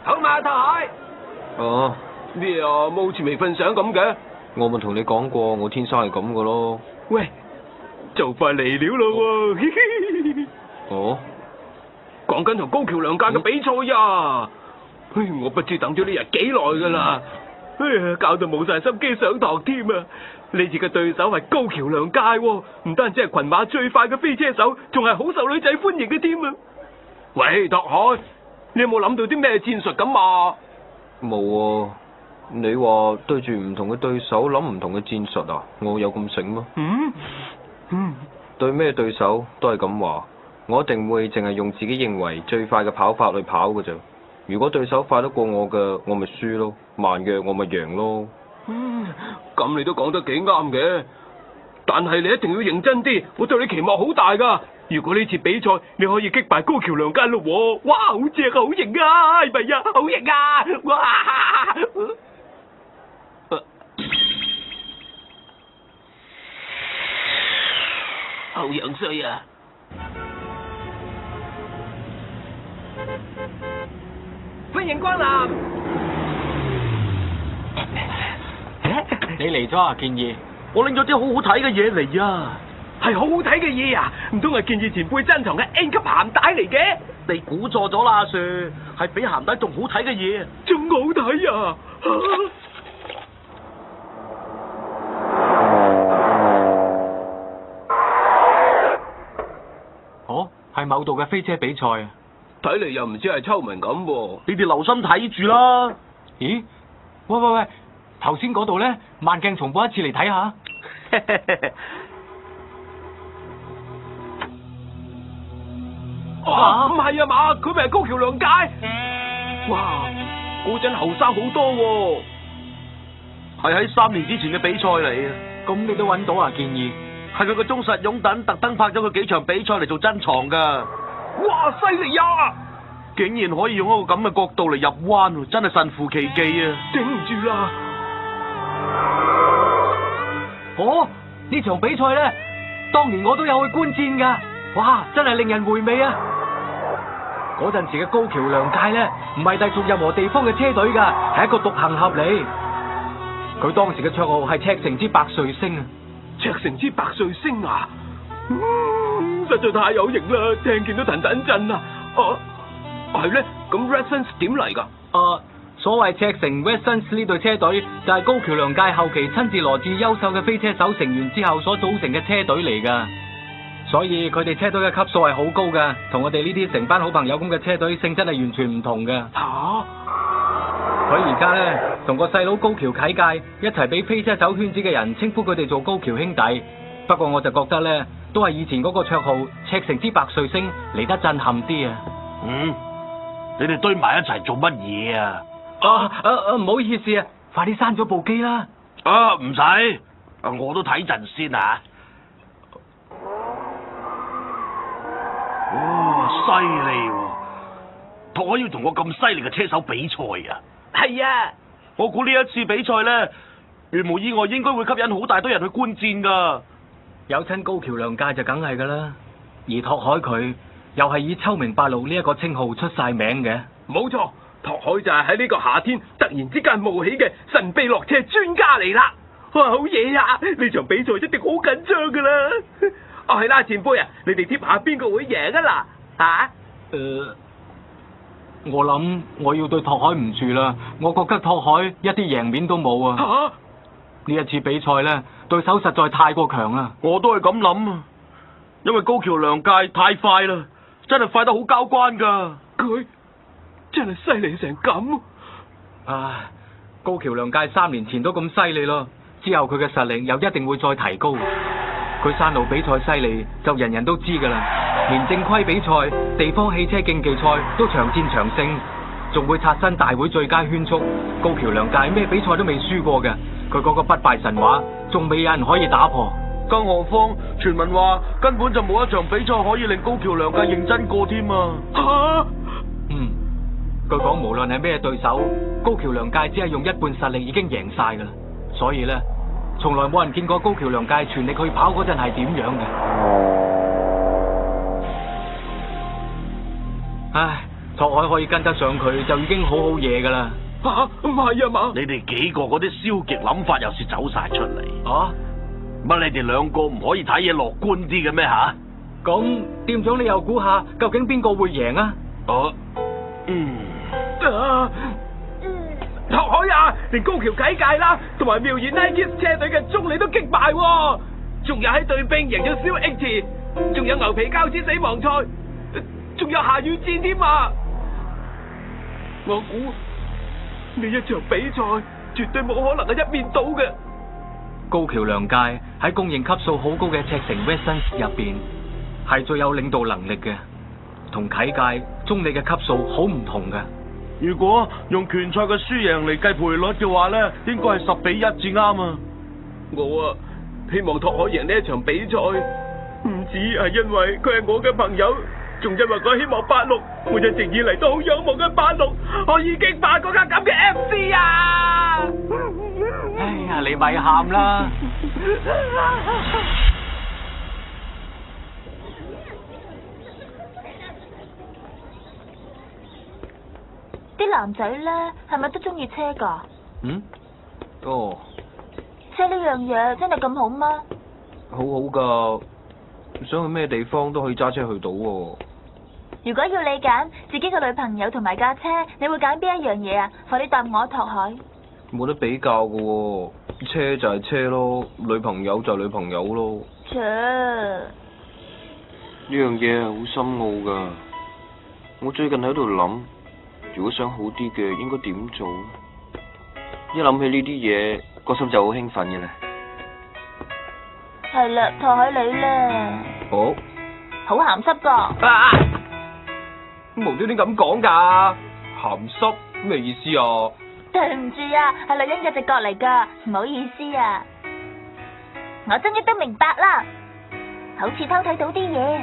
好嘛，太海。哦，咩啊？冇好似未瞓醒咁嘅。我咪同你講過，我天生係咁噶咯。喂，就快嚟了咯喎！哦，講緊同高橋良介嘅比賽呀！我不知等咗呢日幾耐噶啦，搞到冇晒心機上堂添啊！呢次嘅對手係高橋良介喎，唔單止係群馬最快嘅飛車手，仲係好受女仔歡迎嘅添啊！喂，拓海，你有冇諗到啲咩戰術咁啊？冇喎。你話對住唔同嘅對手諗唔同嘅戰術啊？我有咁醒咩？對咩對手都係咁話，我一定會淨係用自己認為最快嘅跑法去跑㗎咋。如果對手快得過我嘅，我咪輸咯；慢嘅我咪贏咯。咁你都講得幾啱嘅，但係你一定要認真啲，我對你期望好大噶。如果呢次比賽你可以擊敗高橋良介咯，哇，好正啊，好型啊，係咪啊？好型啊！哇！好樣衰啊！歡迎光臨。你嚟咗啊，建議？我拎咗啲好好睇嘅嘢嚟啊！係好好睇嘅嘢啊！唔通係建議前輩珍藏嘅 N 級鹹帶嚟嘅？你估錯咗啦，阿 Sir，係比鹹帶仲好睇嘅嘢，仲好睇啊！哦，係某度嘅飛車比賽啊！睇嚟又唔知係秋明咁喎。你哋留心睇住啦。咦？喂，頭先嗰度咧，慢鏡重播一次嚟睇下。唔係啊嘛，佢咪係高橋良介？哇，嗰陣後生好多喎。係喺3年之前嘅比賽嚟啊！咁你都揾到啊，建議？係佢個忠實擁躉特登拍咗佢幾場比賽嚟做珍藏噶。哇，犀利啊！竟然可以用一個咁嘅角度嚟入彎，真係神乎其技啊！頂唔住啦！哦，呢場比賽咧，當年我都有去觀戰噶。哇，真係令人回味啊！嗰陣時嘅高橋良介咧，唔係隸屬任何地方嘅車隊噶，係一個獨行俠嚟。佢當時嘅綽號係赤城之百歲星啊！赤城之百歲星啊！實在太有型啦，聽見都騰騰震啊！係咧，咁 Red Suns 點嚟噶？所謂赤城 Red Suns 呢隊車隊就係高橋良介後期親自羅致優秀嘅飛車手成員之後所組成嘅車隊嚟噶。所以佢哋車隊嘅級數係好高噶，同我哋呢啲成班好朋友咁嘅車隊性質係完全唔同嘅。佢而家咧同個細佬高橋啟介一齊俾飛車手圈子嘅人稱呼佢哋做高橋兄弟。不過我就覺得咧，都係以前嗰個綽號赤城之百歲星嚟得震撼啲啊！你哋堆埋一齊做乜嘢啊？唔好意思啊，快啲閂咗部機啦！唔使，我都睇陣先啊！哇，犀利喎！拓海要同我咁犀利嘅車手比賽啊！係啊，我估呢一次比賽咧，如無意外應該會吸引好大堆人去觀戰噶。有親高橋良介就梗係噶啦，而拓海佢又係以秋明八路呢一個稱號出晒名嘅。冇錯，拓海就係喺呢個夏天突然之間冒起嘅神秘落車專家嚟啦！哇，好嘢啊！呢場比賽一定好緊張噶啦！係啦，前輩啊，你哋貼下邊個會贏啊嗱？我諗我要對拓海唔住啦，我覺得拓海一啲贏面都冇啊！呢一次比賽咧，對手實在太過強啦！我都係咁諗啊，因為高橋良介太快啦，真係快得好交關噶。佢真係犀利成咁。唉，高橋良介3年前都咁犀利咯，之後佢嘅實力又一定會再提高。佢山路比賽犀利就人人都知噶啦，連正規比賽、地方汽車競技賽都長戰長勝，仲會刷新大會最佳圈速。高橋良介咩比賽都未輸過嘅，佢嗰個不敗神話仲未有人可以打破。更何況傳聞話根本就冇一場比賽可以令高橋良介認真過添啊！據講無論係咩對手，高橋良介只係用一半實力已經贏晒噶啦，所以咧，從來冇人見過高橋良介全力去跑嗰陣係點樣嘅。唉，拓海可以跟得上佢，就已經好好嘢噶啦。唔係啊嘛？你哋幾個嗰啲消極諗法又是走晒出嚟。啊？乜你哋兩個唔可以睇嘢樂觀啲嘅咩吓？咁店長你又估下，究竟邊個會贏啊？拓海啊，連高橋啟介啦，同埋妙言 Nike 車隊嘅中理都擊敗喎，仲有喺對兵贏咗小 H， 仲有牛皮膠子死亡賽，仲有下雨戰添啊！我估呢一場比賽絕對冇可能係一面倒嘅。高橋良介喺公認級數好高嘅赤城 Westons 入邊，係最有領導能力嘅，同啟介、中理嘅級數好唔同嘅。如果用拳賽嘅輸贏嚟計賠率嘅話咧，應該係10比1至啱啊！我希望拓海贏呢一場比賽，唔止係因為佢係我嘅朋友，仲因為佢希望86，我一直以嚟都好仰慕嘅86可以擊敗嗰間咁嘅 FC 啊！哎呀，你咪喊啦！啲男仔咧，係咪都中意車噶？哦，車呢樣嘢真係咁好嗎？好好噶，想去咩地方都可以揸車去到喎。如果要你揀自己嘅女朋友同埋架車，你會揀邊一樣嘢啊？快啲答我，拓海。冇得比較噶喎，車就係車咯，女朋友就係女朋友咯。切，呢樣嘢好深奧噶，我最近喺度諗，如果想好啲嘅，應該點做？一諗起呢啲嘢，個心就好興奮嘅啦。係啦，拓海你咧，好，好鹹濕噶。無端端咁講噶，鹹濕咩意思啊？對唔住啊，係女人嘅直覺嚟噶，唔好意思啊。我終於都明白啦，好似偷睇到啲嘢，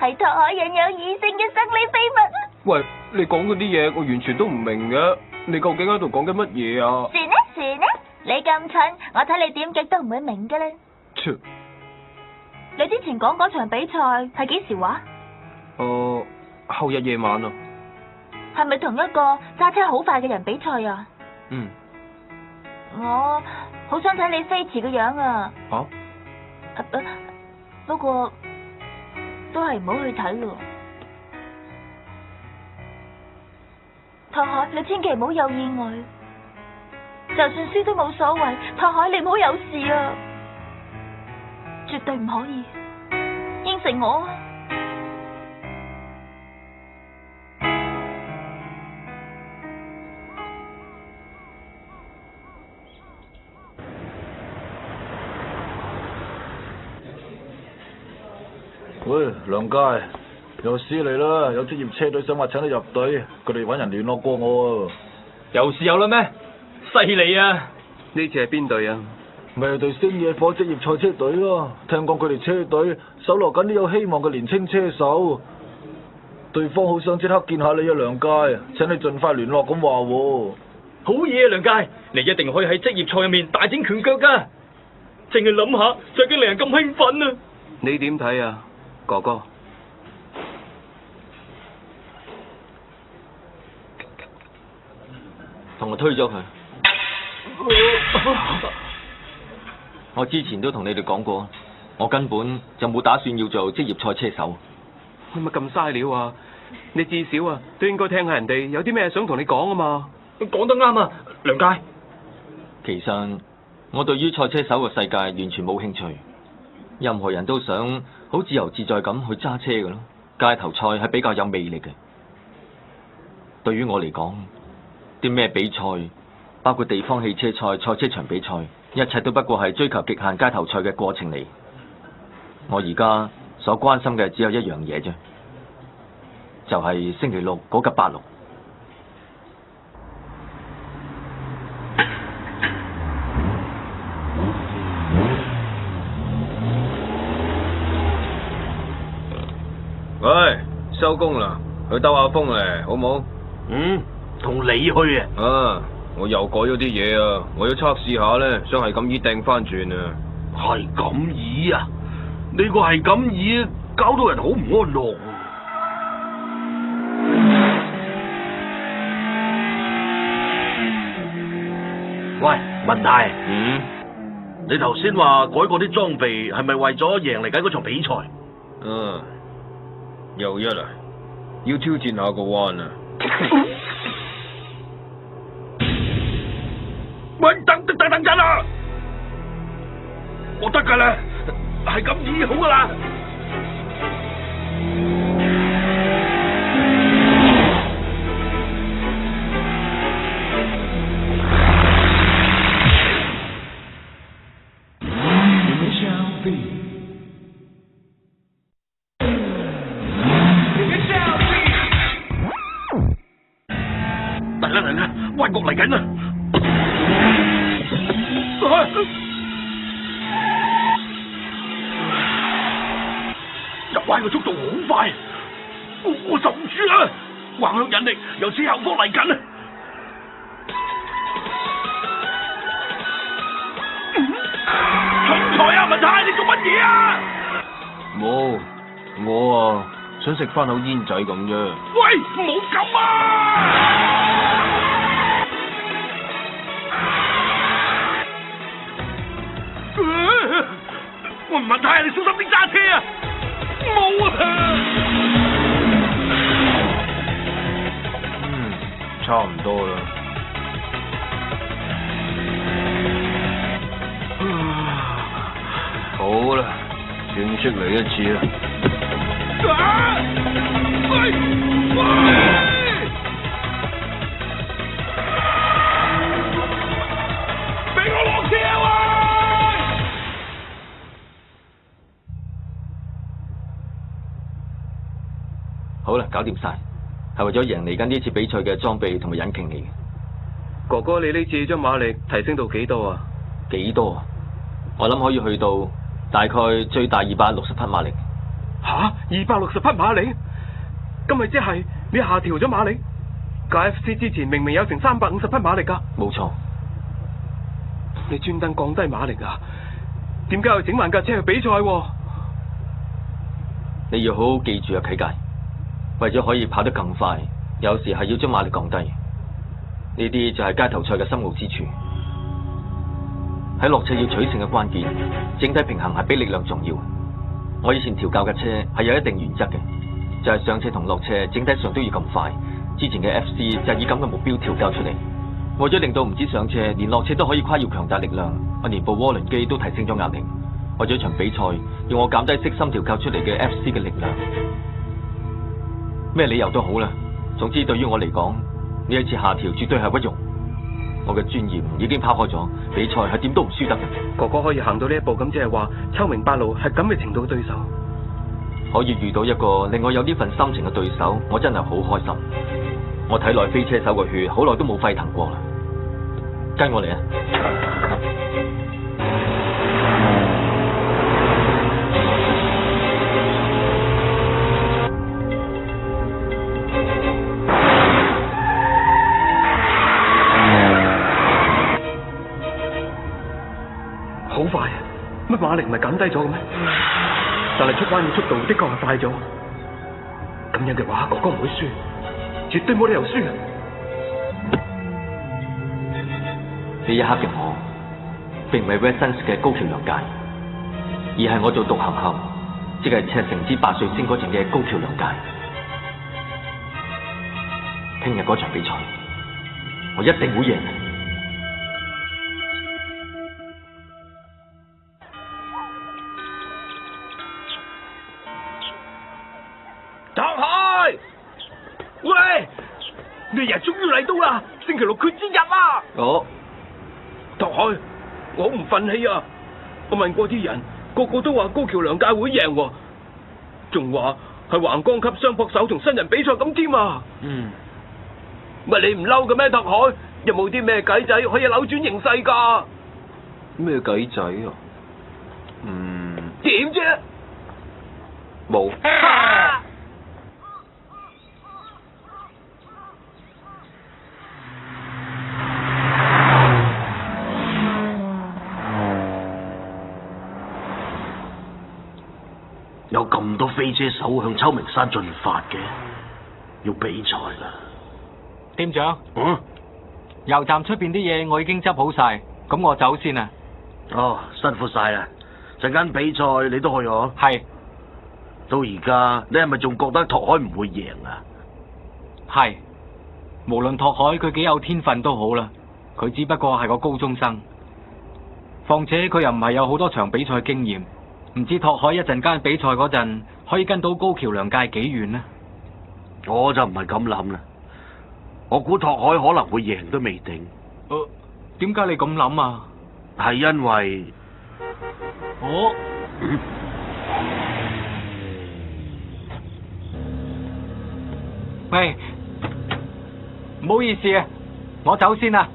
係拓海引有異性嘅生理秘密。喂，你講嗰啲嘢我完全都唔明嘅，你究竟喺度講緊乜嘢啊？算啦算啦，你咁蠢，我睇你點極都唔會明嘅啦。你之前講嗰場比賽係幾時話？後日夜晚啊。係咪同一個揸車好快嘅人比賽啊？嗯。我好想睇你飛馳嘅樣啊！不過都係唔好去睇咯。拓海，你千祈唔好有意外，就算輸都冇所謂。拓海，你唔好有事啊！絕對唔可以，應承我啊！喂，梁介，又試嚟啦！有職業車隊想話請你入隊，佢哋搵人聯絡過我啊。有事有啦咩？犀利啊！呢次係邊隊啊？咪係隊星野火職業賽車隊咯。聽講佢哋車隊搜羅緊啲有希望嘅年輕車手，對方好想即刻見下你啊，梁介，請你盡快聯絡咁話。好嘢啊，梁介，你一定可以喺職業賽入面大展拳腳噶。淨係諗下就已經令人咁興奮啊！你點睇啊，哥哥？同我推咗佢。我之前都同你哋講過，我根本就冇打算要做職業賽車手。係咪咁嘥料啊？你至少啊都應該聽下人哋有啲咩想同你講啊嘛。講得啱啊，梁介。其實我對於賽車手嘅世界完全冇興趣。任何人都想好自由自在咁去揸車嘅咯，街頭賽係比較有魅力嘅。對於我嚟講，啲咩比賽，包括地方汽車賽、賽車場比賽，一切都不過係追求極限街頭賽嘅過程嚟。我而家所關心嘅只有一樣嘢啫，就係星期六嗰架86。喂，收工啦，去兜下風咧，好冇？同你去啊？我又改咗啲嘢啊，我要測試下咧，想係咁意掟翻轉啊。係咁意啊？呢個係咁意，搞到人好唔安樂。文泰，嗯，你頭先話改過啲裝備，係咪為咗贏嚟緊嗰場比賽？又一啦，要挑戰下個彎啊！喂，等陣啊！我得噶啦，係咁醫好噶啦。嚟啦，彎角嚟緊啦！入彎嘅速度好快，我受唔住啦！橫向引力由斜後方嚟緊啊！重財啊，文泰，你做乜嘢啊？冇，我想食翻口煙仔咁啫。喂，唔好咁啊！我唔問題啊，你小心啲揸車啊！冇啊！差唔多啦。好啦，正式嚟一次啦。喂！俾我落車啊！好啦，搞掂晒，係為咗贏嚟緊呢次比賽嘅裝備同埋引擎嚟嘅。哥哥，你呢次將馬力提升到幾多啊？幾多啊？我諗可以去到大概最大260匹馬力。吓，260匹馬力？咁咪即係你下調咗馬力？架 FC 之前明明有成350匹馬力噶。冇錯。你專登降低馬力啊？點解要整慢架車去比賽？你要好好記住啊，啟介。為咗可以跑得更快，有時係要將馬力降低。呢啲就係街頭賽嘅深奧之處。喺落斜要取勝嘅關鍵，整體平衡係比力量重要。我以前調教嘅車係有一定原則嘅，就係上斜同落斜整體上都要咁快。之前嘅 FC 就係以咁嘅目標調教出嚟。為咗令到唔止上斜，連落斜都可以跨越強大力量，我連部渦輪機都提升咗壓力。為咗一場比賽，要我減低悉心調教出嚟嘅 FC 嘅力量。咩理由都好啦，總之對於我嚟講，呢一次下調絕對係屈辱。我嘅尊嚴已經拋開咗，比賽係點都唔輸得嘅。哥哥可以行到呢一步，咁即係話秋明八路係咁嘅程度嘅對手。可以遇到一個令我有呢份心情嘅對手，我真係好開心。我體內飛車手嘅血好耐都冇沸騰過啦。跟我嚟啊！好快啊！乜馬力唔係減低咗嘅咩？但係出彎嘅速度的確係快咗。咁樣嘅話，哥哥唔會輸，絕對冇理由輸啊！呢一刻嘅我，並唔係 Westons 嘅高橋良介，而係我做獨行俠，即係赤城之8歲升嗰陣嘅高橋良介。聽日嗰場比賽，我一定會贏。唐海，喂，你日終於嚟到啦！星期六決戰日啊！唐海，我唔忿氣啊！我問過啲人，個個都話高橋良介會贏喎，仲話係橫綱級雙撲手同新人比賽咁添啊！乜你唔嬲嘅咩？唐海，有冇啲咩計仔可以扭轉形勢㗎？咩計仔啊？點啫？冇。有咁多飛車手向秋名山進發嘅，要比賽啦！店長，嗯，油站出邊啲嘢我已經執好晒，咁我走先啦。哦，辛苦晒啦！陣間比賽你都去嗬？係到而家你係咪仲覺得拓海唔會贏啊？係，無論拓海佢幾有天分都好啦，佢只不過係個高中生，況且佢又唔係有好多場比賽經驗，唔知拓海一陣間比賽嗰陣可以跟到高橋良介幾遠呢？我就唔係咁諗啦，我估拓海可能會贏都未定。點解你咁諗啊？係因為喂，唔好意思啊，我走先啦。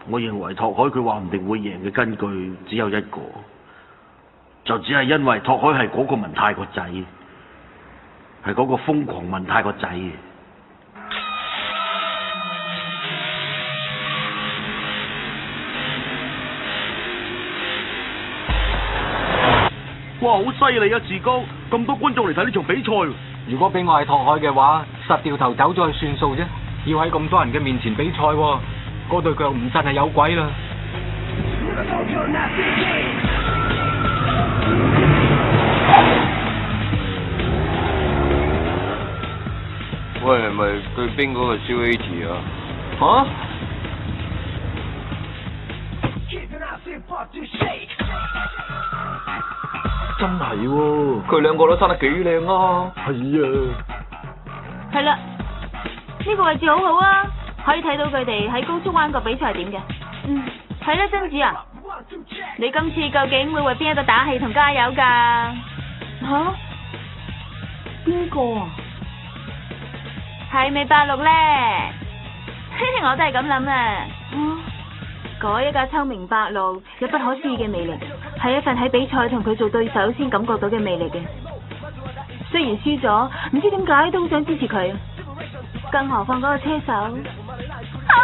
我認為拓海佢話唔定會贏嘅根據只有一個，就只係因為拓海係嗰個文太個仔，係嗰個瘋狂文太個仔。哇，好犀利啊！志高，咁多觀眾嚟睇呢場比賽。如果俾我係拓海嘅話，實掉頭走咗去算數啫，要喺咁多人嘅面前比賽喎，嗰對腳唔震係有鬼啦。喂，係咪對邊嗰個燒 AT 啊？吓？真係喎，佢兩個都生得幾靚啊！係啊，係啦，呢個位置好好啊，可以睇到佢哋喺高速彎角比賽係點嘅。係啦，真子啊，你今次究竟會為邊一個打氣同加油㗎？吓？邊個啊？係咪86咧？我都係咁諗啊。嗰一架秋名86有不可思議嘅魅力，係一份喺比賽同佢做對手先感覺到嘅魅力嘅。雖然輸咗，唔知點解都好想支持佢。更何況嗰個車手，好可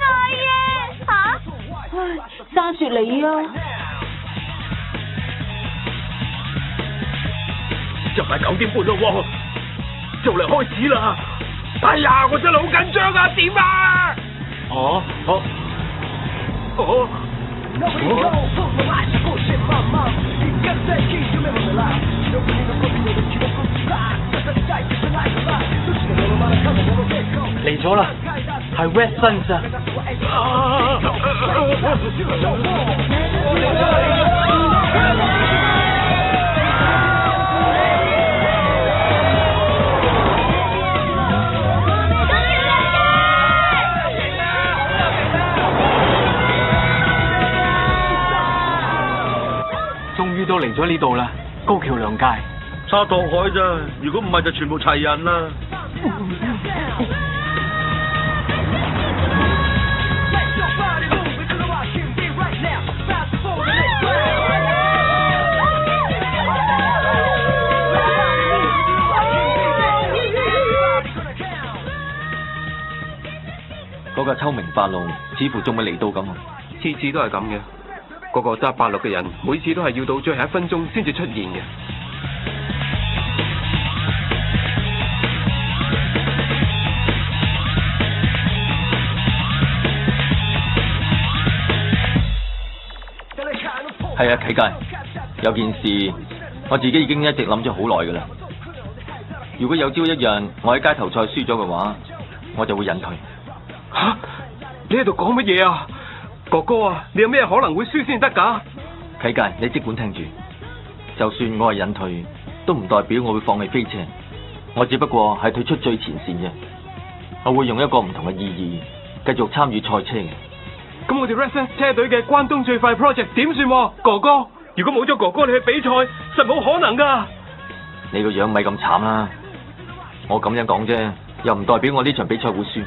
愛啊！吓？唉，生雪你啊！就快9點半咯喎，就嚟開始啦！哎呀，我真係好緊張啊！點啊？嚟咗啦，係 Red Suns 啊！終於都嚟咗呢度啦，高橋良介。差拓海咋，如果唔係就全部齊人啦。嗰架秋名86似乎仲未嚟到咁啊！次次都係咁嘅，嗰個揸86嘅人每次都係要到最後1分鐘先至出現嘅。係啊，啟介，有件事我自己已經一直諗咗好耐噶啦。如果有朝一日我喺街頭賽輸咗嘅話，我就會引退。吓？你喺度講乜嘢啊？哥哥啊，你有咩可能會輸先得噶？啟介，你即管聽住，就算我係引退，都唔代表我會放棄飛車。我只不過係退出最前線啫。我會用一個唔同嘅意義繼續參與賽車嘅。咁我哋 Red Suns 車隊嘅關東最快 project 點算？哥哥，如果冇咗哥哥你去比賽，實冇可能噶。你個樣咪咁慘啦！我咁樣講啫，又唔代表我呢場比賽會輸。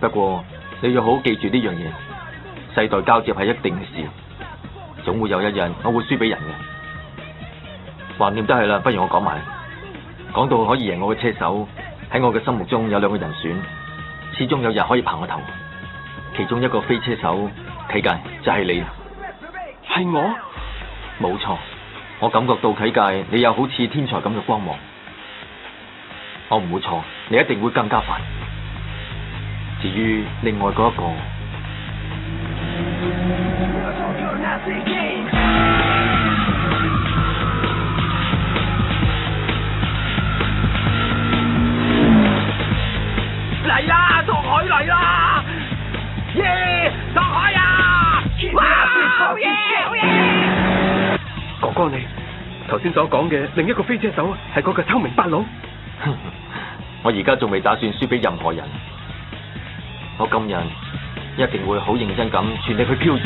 不過你要好好記住呢樣嘢，世代交接係一定嘅事，總會有一日我會輸俾人嘅。橫掂都係啦，不如我講埋。講到可以贏我嘅車手，喺我嘅心目中有2個人選，始終有人可以爬我頭。其中一個飛車手，啟介就係你。係我？冇錯，我感覺到啟界你有好似天才咁嘅光芒，我唔會錯，你一定會更加快。至於另外嗰一個，嚟啦，拓海嚟啦！耶，拓海啊！哇，好嘢，好嘢！哥哥你頭先所講嘅另一個飛車手係嗰個秋名八郎。我而家仲未打算輸俾任何人，我今日一定會好認真咁全力去漂移。